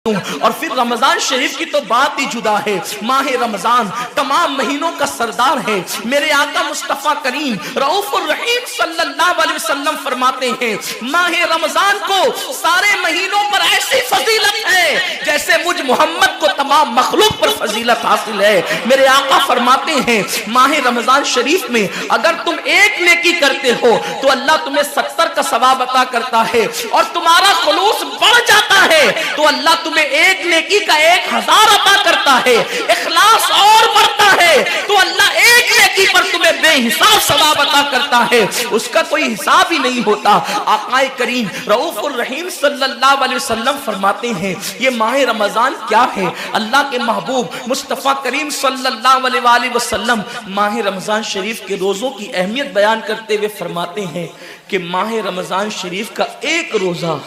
اور پھر رمضان شریف کی تو بات ہی جدا ہے۔ ماہ رمضان تمام مہینوں کا سردار ہے۔ میرے آقا مصطفیٰ کریم رؤوف الرحیم صلی اللہ علیہ وسلم فرماتے ہیں ماہ رمضان کو سارے مہینوں پر ایسی فضیلت ہے جیسے مجھ محمد کو تمام مخلوق پر فضیلت حاصل ہے۔ میرے آقا فرماتے ہیں ماہ رمضان شریف میں اگر تم ایک نیکی کرتے ہو تو اللہ تمہیں 70 کا ثواب عطا کرتا ہے، اور تمہارا خلوص بڑھ جاتا ہے تو اللہ تمہیں ایک نیکی کا 1000 عطا کرتا ہے۔ اخلاص اور بڑھتا ہے تو اللہ ایک نیکی پر تمہیں بے حساب ثواب عطا کرتا ہے، اس کا کوئی حساب ہی نہیں ہوتا۔ آقا کریم رؤوف الرحیم صلی اللہ علیہ وسلم فرماتے ہیں یہ ماہ رمضان کیا ہے؟ اللہ کے محبوب مصطفیٰ کریم صلی اللہ علیہ وآلہ وسلم ماہ رمضان شریف کے روزوں کی اہمیت بیان کرتے ہوئے فرماتے ہیں کہ ماہ رمضان شریف کا ایک روزہ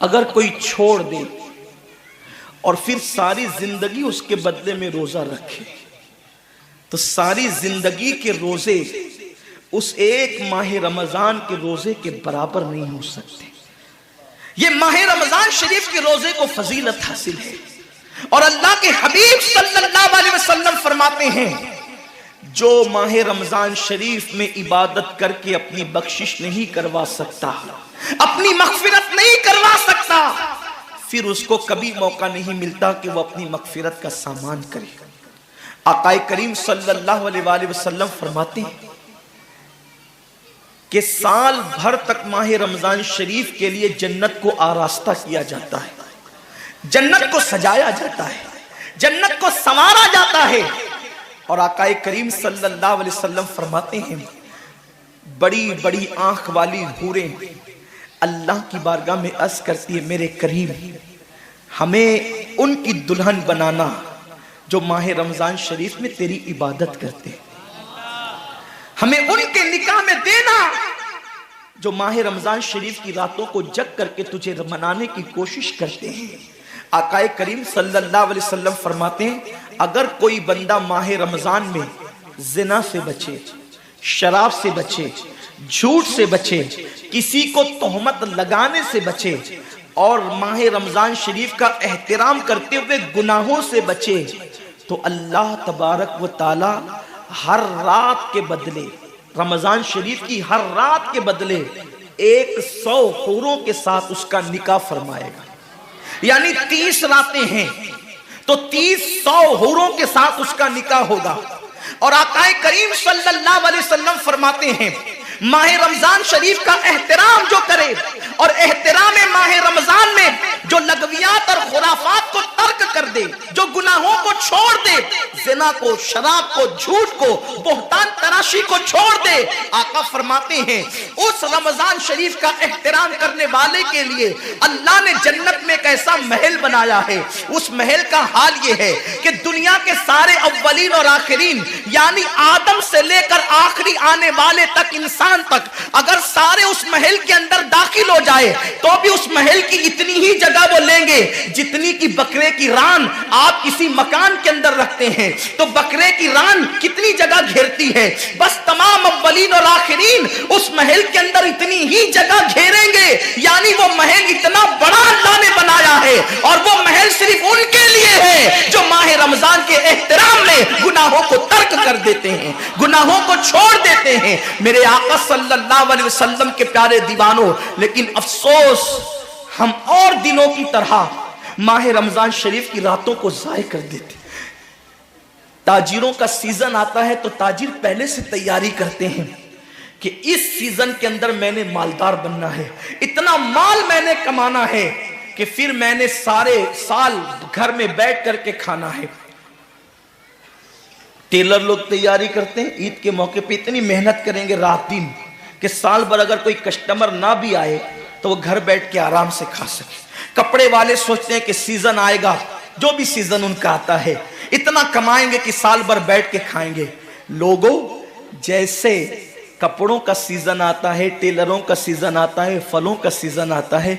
اگر کوئی چھوڑ دے اور پھر ساری زندگی اس کے بدلے میں روزہ رکھے تو ساری زندگی کے روزے اس ایک ماہ رمضان کے روزے کے برابر نہیں ہو سکتے۔ یہ ماہ رمضان شریف کے روزے کو فضیلت حاصل ہے، اور اللہ کے حبیب صلی اللہ علیہ وسلم فرماتے ہیں جو ماہ رمضان شریف میں عبادت کر کے اپنی بخشش نہیں کروا سکتا، اپنی مغفرت نہیں کروا سکتا، پھر اس کو کبھی موقع نہیں ملتا کہ وہ اپنی مغفرت کا سامان کرے۔ آقا کریم صلی اللہ علیہ وآلہ وسلم فرماتے ہیں کہ سال بھر تک ماہ رمضان شریف کے لیے جنت کو آراستہ کیا جاتا ہے، جنت کو سجایا جاتا ہے، جنت کو سنوارا جاتا ہے، اور آقا کریم صلی اللہ علیہ وسلم فرماتے ہیں بڑی بڑی آنکھ والی حوریں اللہ کی بارگاہ میں عرض کرتی ہے میرے کریم ہمیں ان کی دلہن بنانا جو ماہ رمضان شریف میں تیری عبادت کرتے ہیں، ہمیں ان کے نکاح میں دینا جو ماہ رمضان شریف کی راتوں کو جگ کر کے تجھے منانے کی کوشش کرتے ہیں۔ آقا کریم صلی اللہ علیہ وسلم فرماتے ہیں اگر کوئی بندہ ماہ رمضان میں زنا سے بچے، شراب سے بچے، جھوٹ سے بچے، کسی کو تہمت لگانے سے بچے، اور ماہ رمضان شریف کا احترام کرتے ہوئے گناہوں سے بچے، تو اللہ تبارک و تعالی ہر رات کے بدلے، رمضان شریف کی ہر رات کے بدلے 100 حوروں کے ساتھ اس کا نکاح فرمائے گا۔ یعنی 30 راتیں ہیں تو 100 حوروں کے ساتھ اس کا نکاح ہوگا۔ اور آقا کریم صلی اللہ علیہ وسلم فرماتے ہیں ماہ رمضان شریف کا احترام جو کرے اور احترام ماہ رمضان میں جو لغویات اور خرافات کو ترک کر دے، جو گناہوں کو چھوڑ دے، زنا کو، شراب کو، جھوٹ کو، بہتان تراشی کو چھوڑ دے، آقا فرماتے ہیں اس رمضان شریف کا احترام کرنے والے کے لیے اللہ نے جنت میں ایک ایسا محل بنایا ہے۔ اس محل کا حال یہ ہے کہ دنیا کے سارے اولین اور آخرین یعنی آدم سے لے کر آخری آنے والے تک انسان تک اگر سارے اس محل کے اندر داخل ہو جائے تو بھی اس محل کی اتنی ہی جگہ وہ لیں گے جتنی کی بکرے کی ران آپ کسی مکان کے اندر رکھتے ہیں، تو بکرے کی ران کتنی جگہ گھیرتی ہے، بس تمام اولین اور آخرین اس محل کے اندر اتنی ہی جگہ گھیریں گے۔ یعنی وہ محل اتنا بڑا اللہ نے بنایا ہے، اور وہ محل صرف ان کے لیے ہے جو ماہ رمضان کے احترام میں گناہوں کو ترک کر دیتے ہیں، گناہوں کو چھوڑ دیتے ہیں۔ میرے آقا صلی اللہ علیہ وسلم کے پیارے دیوانوں، لیکن افسوس ہم اور دنوں کی طرح ماہ رمضان شریف کی راتوں کو ضائع کر دیتے۔ تاجروں کا سیزن آتا ہے تو تاجر پہلے سے تیاری کرتے ہیں کہ اس سیزن کے اندر میں نے مالدار بننا ہے، اتنا مال میں نے کمانا ہے کہ پھر میں نے سارے سال گھر میں بیٹھ کر کے کھانا ہے۔ ٹیلر لوگ تیاری کرتے ہیں عید کے موقع پہ اتنی محنت کریں گے رات دن کہ سال بھر اگر کوئی کسٹمر نہ بھی آئے تو وہ گھر بیٹھ کے آرام سے کھا سکے۔ کپڑے والے سوچتے ہیں کہ سیزن آئے گا، جو بھی سیزن ان کا آتا ہے اتنا کمائیں گے کہ سال بھر بیٹھ کے کھائیں گے۔ لوگوں جیسے کپڑوں کا سیزن آتا ہے، ٹیلروں کا سیزن آتا ہے، پھلوں کا سیزن آتا ہے،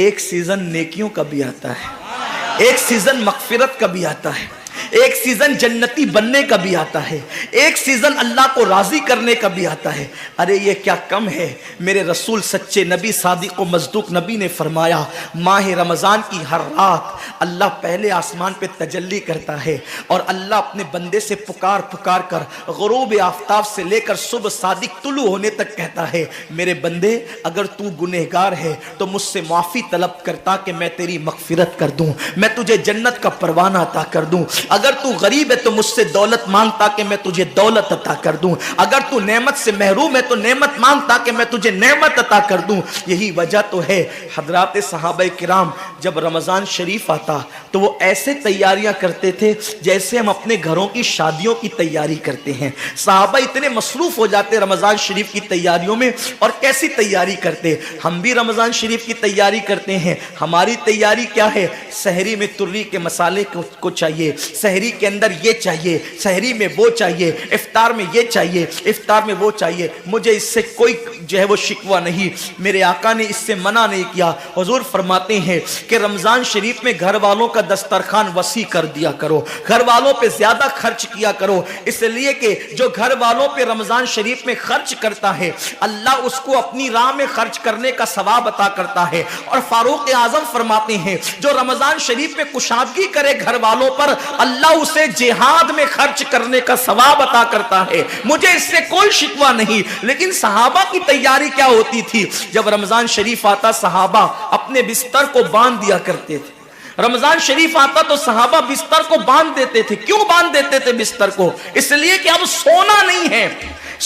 ایک سیزن نیکیوں کا بھی آتا ہے، ایک سیزن مغفرت کا بھی آتا ہے، ایک سیزن جنتی بننے کا بھی آتا ہے، ایک سیزن اللہ کو راضی کرنے کا بھی آتا ہے۔ ارے یہ کیا کم ہے، میرے رسول سچے نبی صادق و مصدوق نبی نے فرمایا ماہ رمضان کی ہر رات اللہ پہلے آسمان پہ تجلی کرتا ہے اور اللہ اپنے بندے سے پکار پکار کر غروب آفتاب سے لے کر صبح صادق طلوع ہونے تک کہتا ہے میرے بندے اگر تو گنہگار ہے تو مجھ سے معافی طلب کرتا کہ میں تیری مغفرت کر دوں، میں تجھے جنت کا پروانہ عطا کر دوں، اگر تو غریب ہے تو مجھ سے دولت مانگتا کہ میں تجھے دولت عطا کر دوں، اگر تو نعمت سے محروم ہے تو نعمت مانگتا کہ میں تجھے نعمت عطا کر دوں۔ یہی وجہ تو ہے حضرات صحابہ کرام جب رمضان شریف آتا تو وہ ایسے تیاریاں کرتے تھے جیسے ہم اپنے گھروں کی شادیوں کی تیاری کرتے ہیں۔ صحابہ اتنے مصروف ہو جاتے رمضان شریف کی تیاریوں میں، اور کیسی تیاری کرتے، ہم بھی رمضان شریف کی تیاری کرتے ہیں۔ ہماری تیاری کیا ہے؟ سحری میں تری کے مسالے کو چاہیے، سحری کے اندر یہ چاہیے، سحری میں وہ چاہیے، افطار میں یہ چاہیے، افطار میں وہ چاہیے۔ مجھے اس سے کوئی جو ہے وہ شکوہ نہیں، میرے آقا نے اس سے منع نہیں کیا۔ حضور فرماتے ہیں کہ رمضان شریف میں گھر والوں کا دسترخوان وسیع کر دیا کرو، گھر والوں پہ زیادہ خرچ کیا کرو، اس لیے کہ جو گھر والوں پہ رمضان شریف میں خرچ کرتا ہے اللہ اس کو اپنی راہ میں خرچ کرنے کا ثواب عطا کرتا ہے۔ اور فاروق اعظم فرماتے ہیں جو رمضان شریف میں کشادگی کرے گھر والوں پر اللہ اسے جہاد میں خرچ کرنے کا ثواب عطا کرتا ہے۔ مجھے اس سے کوئی شکوہ نہیں، لیکن صحابہ کی تیاری کیا ہوتی تھی؟ جب رمضان شریف آتا صحابہ اپنے بستر کو باندھ دیا کرتے تھے۔ رمضان شریف آتا تو صحابہ بستر کو باندھ دیتے تھے۔ کیوں باندھ دیتے تھے بستر کو؟ اس لیے کہ اب سونا نہیں ہے،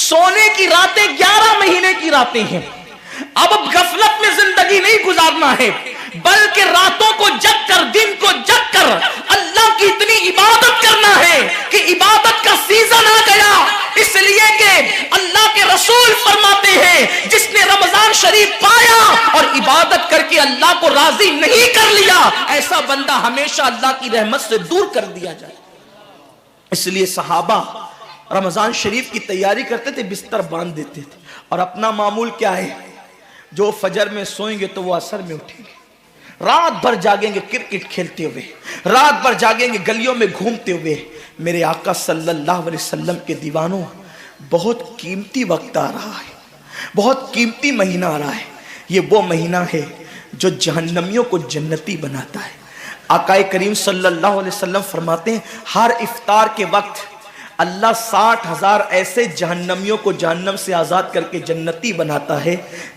سونے کی راتیں 11 مہینے کی راتیں ہیں، اب غفلت میں زندگی نہیں گزارنا ہے، بلکہ راتوں کو جگ کر دن کو جگ کر اللہ کی اتنی عبادت کرنا ہے کہ عبادت کا سیزن آ گیا۔ اس لیے کہ اللہ کے رسول فرماتے ہیں جس نے رمضان شریف پایا اور عبادت کر کے اللہ کو راضی نہیں کر لیا ایسا بندہ ہمیشہ اللہ کی رحمت سے دور کر دیا جائے۔ اس لیے صحابہ رمضان شریف کی تیاری کرتے تھے، بستر باندھ دیتے تھے، اور اپنا معمول کیا ہے؟ جو فجر میں سوئیں گے تو وہ عصر میں اٹھیں گے، رات بھر جاگیں گے کرکٹ کھیلتے ہوئے، رات بھر جاگیں گے گلیوں میں گھومتے ہوئے۔ میرے آقا صلی اللہ علیہ وسلم کے دیوانوں، بہت قیمتی وقت آ رہا ہے، بہت قیمتی مہینہ آ رہا ہے۔ یہ وہ مہینہ ہے جو جہنمیوں کو جنتی بناتا ہے۔ آقا کریم صلی اللہ علیہ وسلم فرماتے ہیں ہر افطار کے وقت اللہ 60,000 ایسے جہنمیوں کو جہنم سے آزاد کر کے جنتی بناتا ہے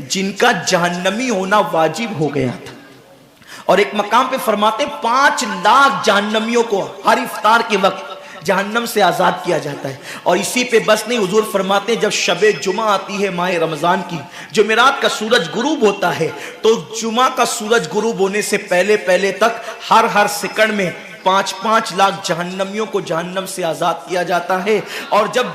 جن کا جہنمی ہونا واجب ہو گیا تھا۔ اور ایک مقام پہ فرماتے ہیں 5 لاکھ جہنمیوں کو ہر افطار کے وقت جہنم سے آزاد کیا جاتا ہے۔ اور اسی پہ بس نہیں، حضور فرماتے ہیں جب شب جمعہ آتی ہے ماہ رمضان کی، جمعرات کا سورج غروب ہوتا ہے، تو جمعہ کا سورج غروب ہونے سے پہلے تک ہر سیکنڈ میں 5 لاکھ جہنمیوں کو جہنم سے آزاد کیا جاتا ہے۔ اور جب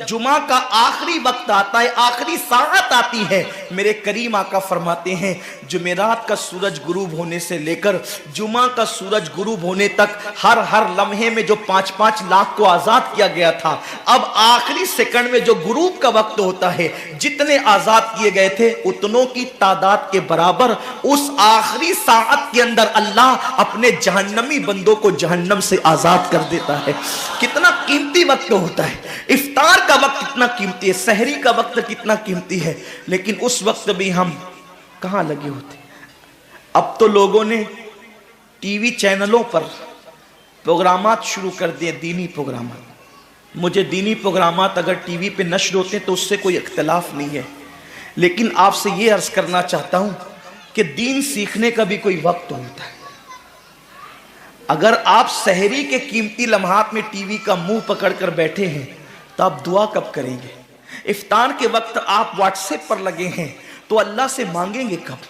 جمعہ کا آخری وقت آتا ہے، آخری ساعت آتی ہے، میرے کریم آقا فرماتے ہیں جمعرات کا سورج غروب ہونے سے لے کر جمعہ کا سورج غروب ہونے تک ہر لمحے میں جو 5 لاکھ کو آزاد کیا گیا تھا، اب آخری سیکنڈ میں جو غروب کا وقت ہوتا ہے جتنے آزاد کیے گئے تھے اتنوں کی تعداد کے برابر اس آخری ساعت کے اندر اللہ اپنے جہنمی بندوں کو جہنم سے آزاد کر دیتا ہے۔ کتنا قیمتی وقت ہوتا ہے، افطار کا وقت کتنا قیمتی ہے، سحری کا وقت کتنا قیمتی ہے، لیکن اس وقت بھی ہم کہاں لگے ہوتے۔ اب تو لوگوں نے ٹی وی چینلوں پر پروگرامات شروع کر دیے، دینی پروگرامات۔ مجھے دینی پروگرامات اگر ٹی وی پہ نشر ہوتے ہیں تو اس سے کوئی اختلاف نہیں ہے، لیکن آپ سے یہ عرض کرنا چاہتا ہوں کہ دین سیکھنے کا بھی کوئی وقت ہوتا ہے۔ اگر آپ سحری کے قیمتی لمحات میں ٹی وی کا منہ پکڑ کر بیٹھے ہیں تو آپ دعا کب کریں گے؟ افطار کے وقت آپ واٹس ایپ پر لگے ہیں تو اللہ سے مانگیں گے کب؟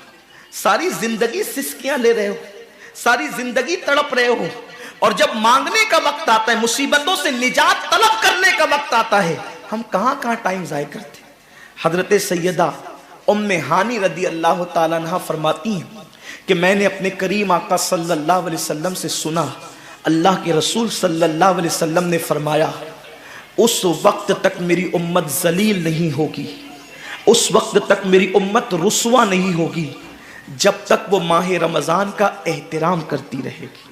ساری زندگی سسکیاں لے رہے ہو، ساری زندگی تڑپ رہے ہو، اور جب مانگنے کا وقت آتا ہے، مصیبتوں سے نجات طلب کرنے کا وقت آتا ہے، ہم کہاں ٹائم ضائع کرتے ہیں۔ حضرت سیدہ ام ہانی رضی اللہ تعالیٰ عنہ فرماتی ہیں کہ میں نے اپنے کریم آقا صلی اللہ علیہ وسلم سے سنا، اللہ کے رسول صلی اللہ علیہ وسلم نے فرمایا اس وقت تک میری امت ذلیل نہیں ہوگی، اس وقت تک میری امت رسوا نہیں ہوگی جب تک وہ ماہ رمضان کا احترام کرتی رہے گی،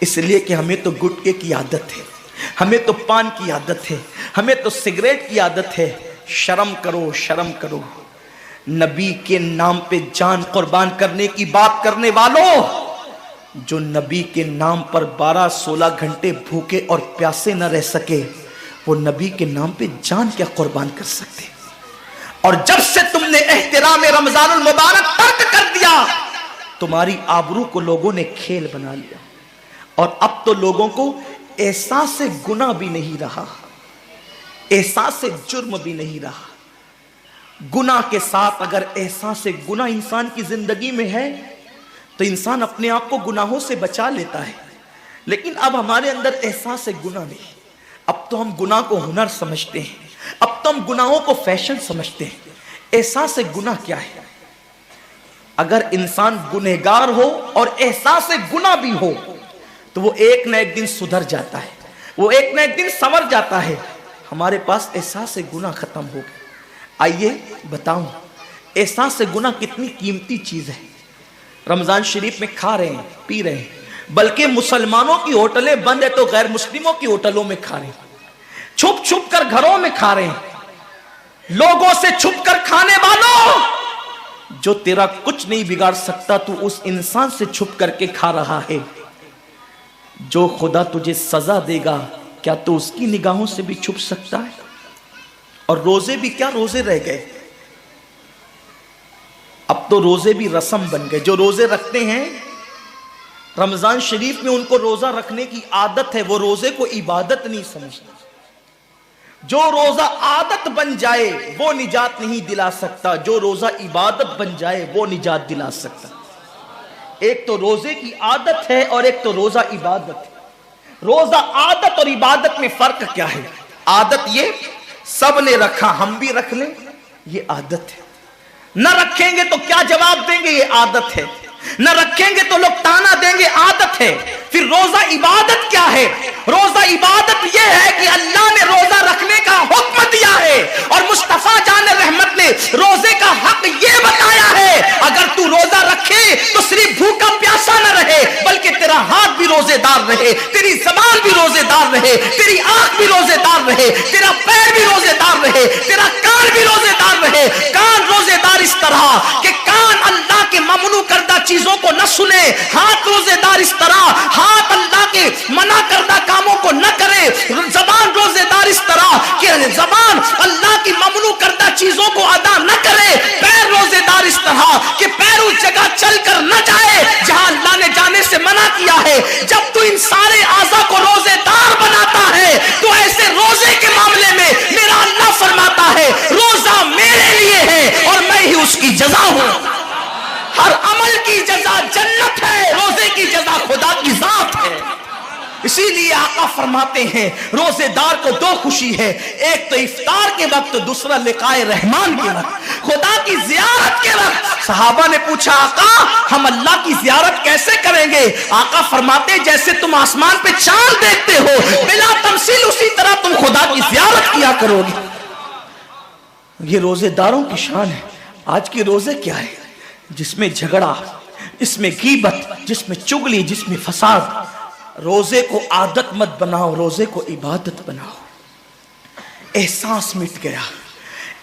اس لیے کہ ہمیں تو گٹکے کی عادت ہے، ہمیں تو پان کی عادت ہے، ہمیں تو سگریٹ کی عادت ہے۔ شرم کرو، شرم کرو۔ نبی کے نام پہ جان قربان کرنے کی بات کرنے والوں، جو نبی کے نام پر 12-16 گھنٹے بھوکے اور پیاسے نہ رہ سکے، وہ نبی کے نام پہ جان کیا قربان کر سکتے؟ اور جب سے تم نے احترام رمضان المبارک ترک کر دیا، تمہاری آبرو کو لوگوں نے کھیل بنا لیا، اور اب تو لوگوں کو احساس گناہ بھی نہیں رہا، احساس جرم بھی نہیں رہا۔ گناہ کے ساتھ اگر احساس گناہ انسان کی زندگی میں ہے تو انسان اپنے آپ کو گناہوں سے بچا لیتا ہے، لیکن اب ہمارے اندر احساس گناہ نہیں۔ اب تو ہم گناہ کو ہنر سمجھتے ہیں، اب تو ہم گناہوں کو فیشن سمجھتے ہیں۔ احساس گناہ کیا ہے؟ اگر انسان گنہگار ہو اور احساس گناہ بھی ہو تو وہ ایک نہ ایک دن سدھر جاتا ہے، وہ ایک نہ ایک دن سنور جاتا ہے۔ ہمارے پاس احساس گناہ ختم ہو گیا۔ آئیے بتاؤں احساس گناہ کتنی قیمتی چیز ہے۔ رمضان شریف میں کھا رہے ہیں، پی رہے ہیں، بلکہ مسلمانوں کی ہوٹلیں بند ہے تو غیر مسلموں کی ہوٹلوں میں کھا رہے ہیں، چھپ چھپ کر گھروں میں کھا رہے ہیں۔ لوگوں سے چھپ کر کھانے والوں، جو تیرا کچھ نہیں بگاڑ سکتا تو اس انسان سے چھپ کر کے کھا رہا ہے۔ جو خدا تجھے سزا دے گا کیا تو اس کی نگاہوں سے بھی چھپ سکتا ہے؟ اور روزے بھی کیا روزے رہ گئے، اب تو روزے بھی رسم بن گئے۔ جو روزے رکھتے ہیں رمضان شریف میں، ان کو روزہ رکھنے کی عادت ہے، وہ روزے کو عبادت نہیں سمجھتے۔ جو روزہ عادت بن جائے وہ نجات نہیں دلا سکتا، جو روزہ عبادت بن جائے وہ نجات دلا سکتا۔ ایک تو روزے کی عادت ہے اور ایک تو روزہ عبادت ہے۔ روزہ عادت اور عبادت میں فرق کیا ہے؟ عادت یہ سب نے رکھا ہم بھی رکھ لیں، یہ عادت ہے۔ نہ رکھیں گے تو کیا جواب دیں گے، یہ عادت ہے۔ نہ رکھیں گے تو لوگ تانا دیں گے، عادت ہے۔ پھر روزہ عبادت کیا ہے؟ روزہ عبادت یہ ہے کہ اللہ نے روزہ رکھنے کا حکم دیا ہے اور مصطفیٰ جان رحمت نے روزے کا حق یہ بتایا ہے، اگر تو روزہ رکھے تو صرف بھوکا پیاسا نہ رہے، بلکہ تیرا ہاتھ بھی روزے دار رہے، تیری زبان بھی روزے دار رہے، تیری آنکھ بھی روزے دار رہے، تیرا پیر بھی روزے دار رہے، تیرا کان بھی روزے دار رہے۔ کان روزے دار اس طرح کہ کان اللہ کے ممنوع کردہ چیزوں کو نہ سنے، ہاتھ روزے دار اس طرح ہاتھ اللہ کے منع کردہ کاموں کو نہ کرے، زبان روزے دار اس طرح کہ زبان اللہ کی ممنوع کردہ چیزوں کو ادا نہ کرے، پیر روزے دار اس طرح کہ پیر اس جگہ چل کر نہ جائے جہاں اللہ نے جانے سے منع کیا ہے۔ جب تو ان سارے اعضاء کو روزے دار بناتا ہے تو ایسے روزے کے معاملے میں میرا اللہ فرماتا ہے روزہ میرے لیے ہے اور میں ہی اس کی جزا ہوں۔ ہر عمل کی جزا جنت ہے، روزے کی جزا خدا کی ذات ہے۔ اسی لیے آقا فرماتے ہیں روزے دار کو دو خوشی ہے، ایک تو افطار کے وقت، دوسرا لقائے رحمان کے وقت، خدا کی زیارت کے وقت۔ صحابہ نے پوچھا آقا ہم اللہ کی زیارت کیسے کریں گے؟ آقا فرماتے ہیں جیسے تم آسمان پہ چاند دیکھتے ہو بلا تمثیل، اسی طرح تم خدا کی زیارت کیا کرو گے۔ یہ روزے داروں کی شان ہے۔ آج کے روزے کیا ہے؟ جس میں جھگڑا، جس میں غیبت، جس میں چگلی، جس میں فساد۔ روزے کو عادت مت بناؤ، روزے کو عبادت بناؤ۔ احساس مٹ گیا،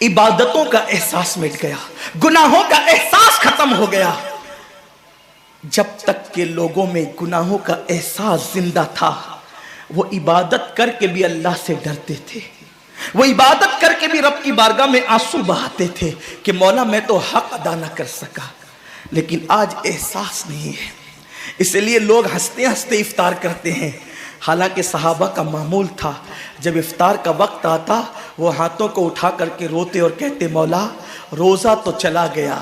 عبادتوں کا احساس مٹ گیا، گناہوں کا احساس ختم ہو گیا۔ جب تک کہ لوگوں میں گناہوں کا احساس زندہ تھا وہ عبادت کر کے بھی اللہ سے ڈرتے تھے، وہ عبادت کر کے بھی رب کی بارگاہ میں آنسو بہاتے تھے کہ مولا میں تو حق ادا نہ کر سکا۔ لیکن آج احساس نہیں ہے، اس لیے لوگ ہنستے ہنستے افطار کرتے ہیں۔ حالانکہ صحابہ کا معمول تھا جب افطار کا وقت آتا وہ ہاتھوں کو اٹھا کر کے روتے اور کہتے مولا روزہ تو چلا گیا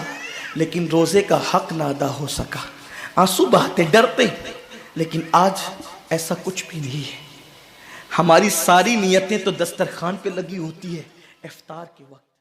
لیکن روزے کا حق نہ ادا ہو سکا، آنسو بہاتے ڈرتے۔ لیکن آج ایسا کچھ بھی نہیں ہے، ہماری ساری نیتیں تو دسترخوان پہ لگی ہوتی ہے افطار کے وقت۔